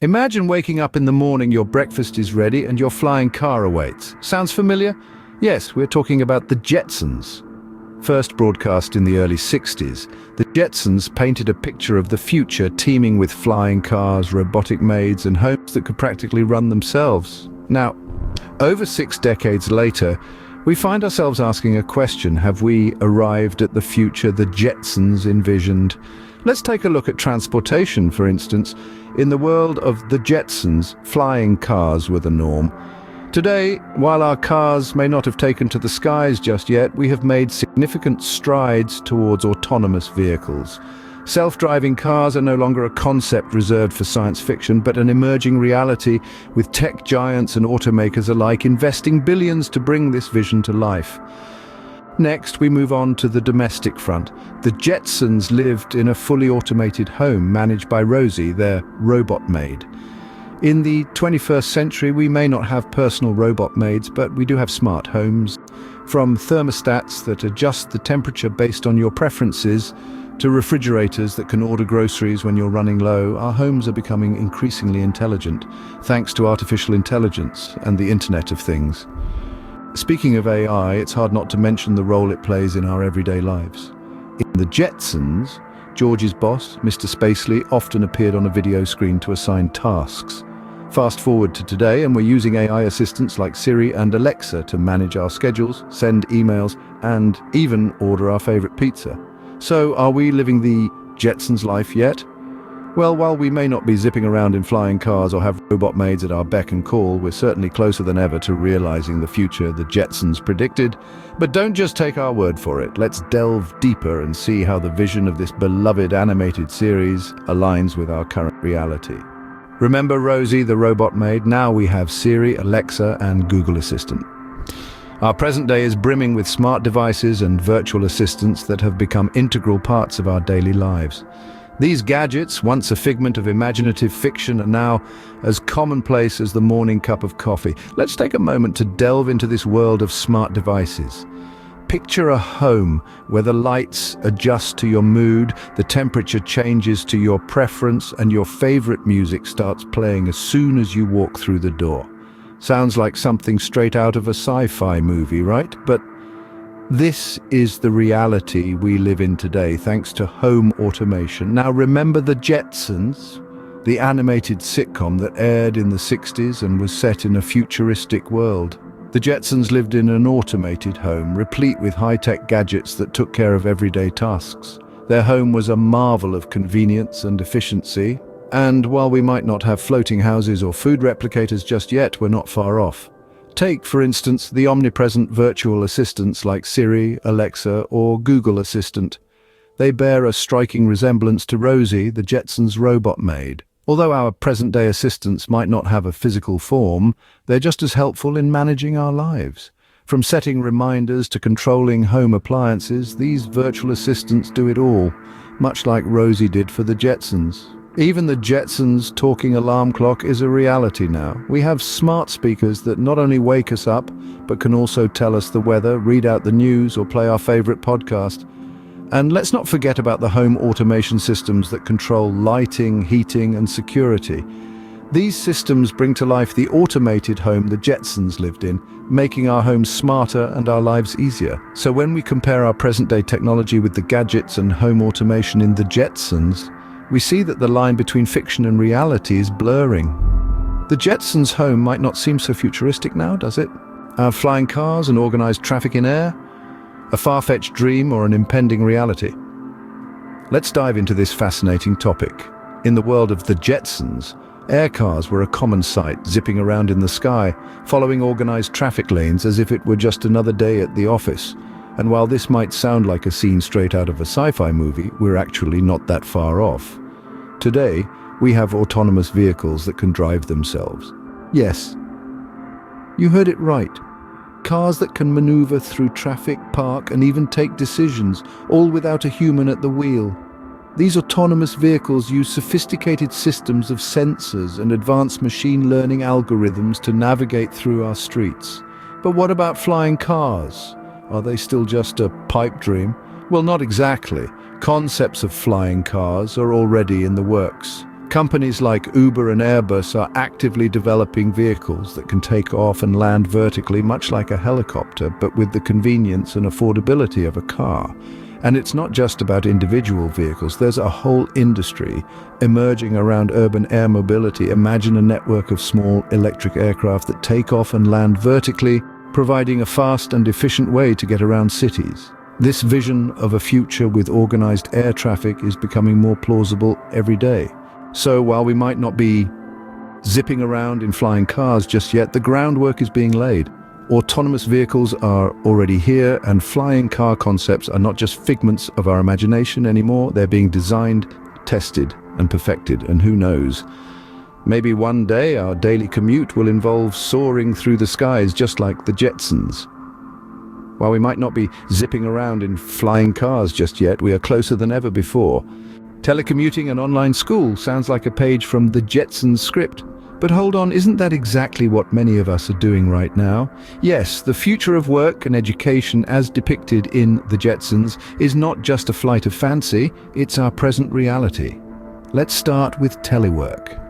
Imagine waking up in the morning, your breakfast is ready, and your flying car awaits. Sounds familiar? Yes, we're talking about the Jetsons. First broadcast in the early 60s, the Jetsons painted a picture of the future teeming with flying cars, robotic maids, and homes that could practically run themselves. Now, over 6 decades later, we find ourselves asking a question: have we arrived at the future the Jetsons envisioned? Let's take a look at transportation, for instance. In the world of the Jetsons, flying cars were the norm. Today, while our cars may not have taken to the skies just yet, we have made significant strides towards autonomous vehicles. Self-driving cars are no longer a concept reserved for science fiction, but an emerging reality, with tech giants and automakers alike investing billions to bring this vision to life. Next, we move on to the domestic front. The Jetsons lived in a fully automated home managed by Rosie, their robot maid. In the 21st century, we may not have personal robot maids, but we do have smart homes. From thermostats that adjust the temperature based on your preferences, to refrigerators that can order groceries when you're running low, our homes are becoming increasingly intelligent, thanks to artificial intelligence and the Internet of Things. Speaking of AI, it's hard not to mention the role it plays in our everyday lives. In the Jetsons, George's boss, Mr. Spacely, often appeared on a video screen to assign tasks. Fast forward to today, and we're using AI assistants like Siri and Alexa to manage our schedules, send emails, and even order our favorite pizza. So, are we living the Jetsons life yet? Well, while we may not be zipping around in flying cars or have robot maids at our beck and call, we're certainly closer than ever to realizing the future the Jetsons predicted. But don't just take our word for it. Let's delve deeper and see how the vision of this beloved animated series aligns with our current reality. Remember Rosie, the robot maid? Now we have Siri, Alexa, and Google Assistant. Our present day is brimming with smart devices and virtual assistants that have become integral parts of our daily lives. These gadgets, once a figment of imaginative fiction, are now as commonplace as the morning cup of coffee. Let's take a moment to delve into this world of smart devices. Picture a home where the lights adjust to your mood, the temperature changes to your preference, and your favorite music starts playing as soon as you walk through the door. Sounds like something straight out of a sci-fi movie, right? But this is the reality we live in today, thanks to home automation. Now remember the Jetsons, the animated sitcom that aired in the 60s and was set in a futuristic world. The Jetsons lived in an automated home, replete with high-tech gadgets that took care of everyday tasks. Their home was a marvel of convenience and efficiency. And while we might not have floating houses or food replicators just yet, we're not far off. Take, for instance, the omnipresent virtual assistants like Siri, Alexa, or Google Assistant. They bear a striking resemblance to Rosie, the Jetsons' robot maid. Although our present-day assistants might not have a physical form, they're just as helpful in managing our lives. From setting reminders to controlling home appliances, these virtual assistants do it all, much like Rosie did for the Jetsons. Even the Jetsons' talking alarm clock is a reality now. We have smart speakers that not only wake us up, but can also tell us the weather, read out the news, or play our favorite podcast. And let's not forget about the home automation systems that control lighting, heating, and security. These systems bring to life the automated home the Jetsons lived in, making our homes smarter and our lives easier. So when we compare our present-day technology with the gadgets and home automation in the Jetsons, we see that the line between fiction and reality is blurring. The Jetsons' home might not seem so futuristic now, does it? Our flying cars and organized traffic in air? A far-fetched dream or an impending reality? Let's dive into this fascinating topic. In the world of the Jetsons, air cars were a common sight, zipping around in the sky, following organized traffic lanes as if it were just another day at the office. And while this might sound like a scene straight out of a sci-fi movie, we're actually not that far off. Today, we have autonomous vehicles that can drive themselves. Yes, you heard it right. Cars that can maneuver through traffic, park, and even take decisions, all without a human at the wheel. These autonomous vehicles use sophisticated systems of sensors and advanced machine learning algorithms to navigate through our streets. But what about flying cars? Are they still just a pipe dream? Well, not exactly. Concepts of flying cars are already in the works. Companies like Uber and Airbus are actively developing vehicles that can take off and land vertically, much like a helicopter, but with the convenience and affordability of a car. And it's not just about individual vehicles. There's a whole industry emerging around urban air mobility. Imagine a network of small electric aircraft that take off and land vertically, providing a fast and efficient way to get around cities. This vision of a future with organized air traffic is becoming more plausible every day. So while we might not be zipping around in flying cars just yet, the groundwork is being laid. Autonomous vehicles are already here, and flying car concepts are not just figments of our imagination anymore. They're being designed, tested, and perfected. And who knows, maybe one day our daily commute will involve soaring through the skies just like the Jetsons. While we might not be zipping around in flying cars just yet, we are closer than ever before. Telecommuting and online school sounds like a page from the Jetsons script. But hold on, isn't that exactly what many of us are doing right now? Yes, the future of work and education as depicted in the Jetsons is not just a flight of fancy, it's our present reality. Let's start with telework.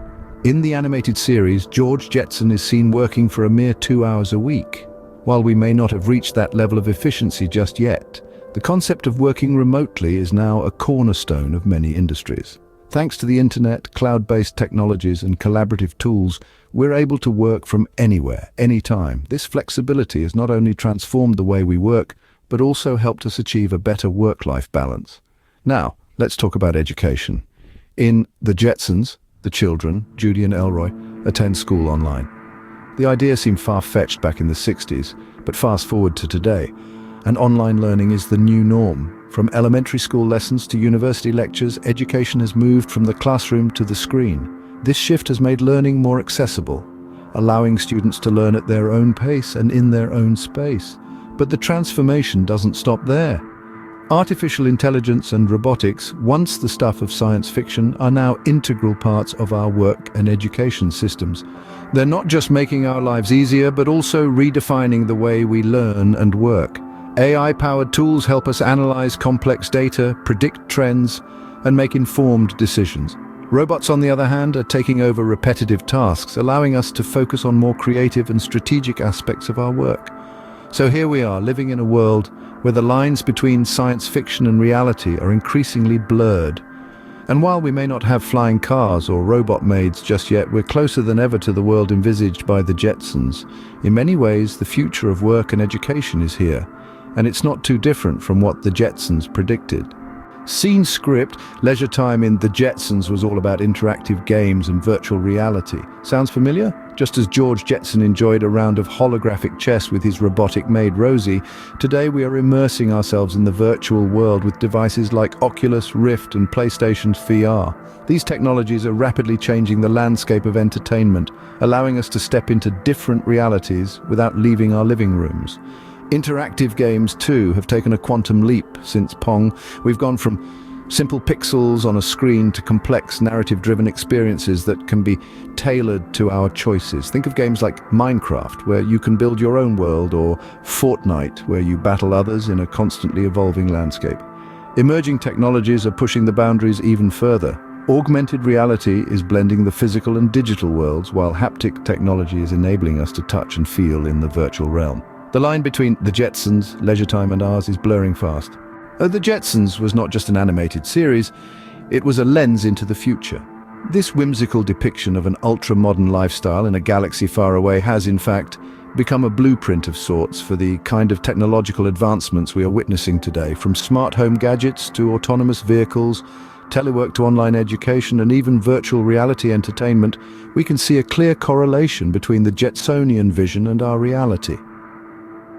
In the animated series, George Jetson is seen working for a mere 2 hours a week. While we may not have reached that level of efficiency just yet, the concept of working remotely is now a cornerstone of many industries. Thanks to the internet, cloud-based technologies, and collaborative tools, we're able to work from anywhere, anytime. This flexibility has not only transformed the way we work, but also helped us achieve a better work-life balance. Now, let's talk about education. In The Jetsons, the children, Judy and Elroy, attend school online. The idea seemed far-fetched back in the 60s, but fast forward to today, and online learning is the new norm. From elementary school lessons to university lectures, education has moved from the classroom to the screen. This shift has made learning more accessible, allowing students to learn at their own pace and in their own space. But the transformation doesn't stop there. Artificial intelligence and robotics, once the stuff of science fiction, are now integral parts of our work and education systems. They're not just making our lives easier, but also redefining the way we learn and work. AI-powered tools help us analyze complex data, predict trends, and make informed decisions. Robots, on the other hand, are taking over repetitive tasks, allowing us to focus on more creative and strategic aspects of our work. So here we are, living in a world where the lines between science fiction and reality are increasingly blurred. And while we may not have flying cars or robot maids just yet, we're closer than ever to the world envisaged by the Jetsons. In many ways, the future of work and education is here. And it's not too different from what the Jetsons predicted. Scene script, leisure time in The Jetsons was all about interactive games and virtual reality. Sounds familiar? Just as George Jetson enjoyed a round of holographic chess with his robotic maid Rosie, today we are immersing ourselves in the virtual world with devices like Oculus Rift and PlayStation's VR. These technologies are rapidly changing the landscape of entertainment, allowing us to step into different realities without leaving our living rooms. Interactive games, too, have taken a quantum leap since Pong. We've gone from simple pixels on a screen to complex narrative-driven experiences that can be tailored to our choices. Think of games like Minecraft, where you can build your own world, or Fortnite, where you battle others in a constantly evolving landscape. Emerging technologies are pushing the boundaries even further. Augmented reality is blending the physical and digital worlds, while haptic technology is enabling us to touch and feel in the virtual realm. The line between the Jetsons, leisure time, and ours is blurring fast. The Jetsons was not just an animated series, it was a lens into the future. This whimsical depiction of an ultra-modern lifestyle in a galaxy far away has, in fact, become a blueprint of sorts for the kind of technological advancements we are witnessing today. From smart home gadgets to autonomous vehicles, telework to online education, and even virtual reality entertainment, we can see a clear correlation between the Jetsonian vision and our reality.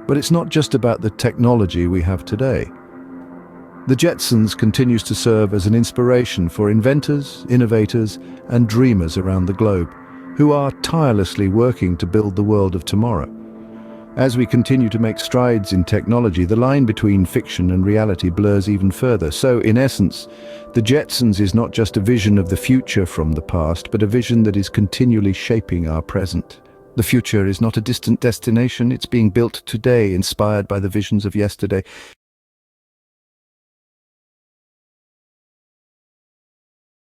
But it's not just about the technology we have today. The Jetsons continues to serve as an inspiration for inventors, innovators, and dreamers around the globe, who are tirelessly working to build the world of tomorrow. As we continue to make strides in technology, the line between fiction and reality blurs even further. So, in essence, the Jetsons is not just a vision of the future from the past, but a vision that is continually shaping our present. The future is not a distant destination, it's being built today, inspired by the visions of yesterday.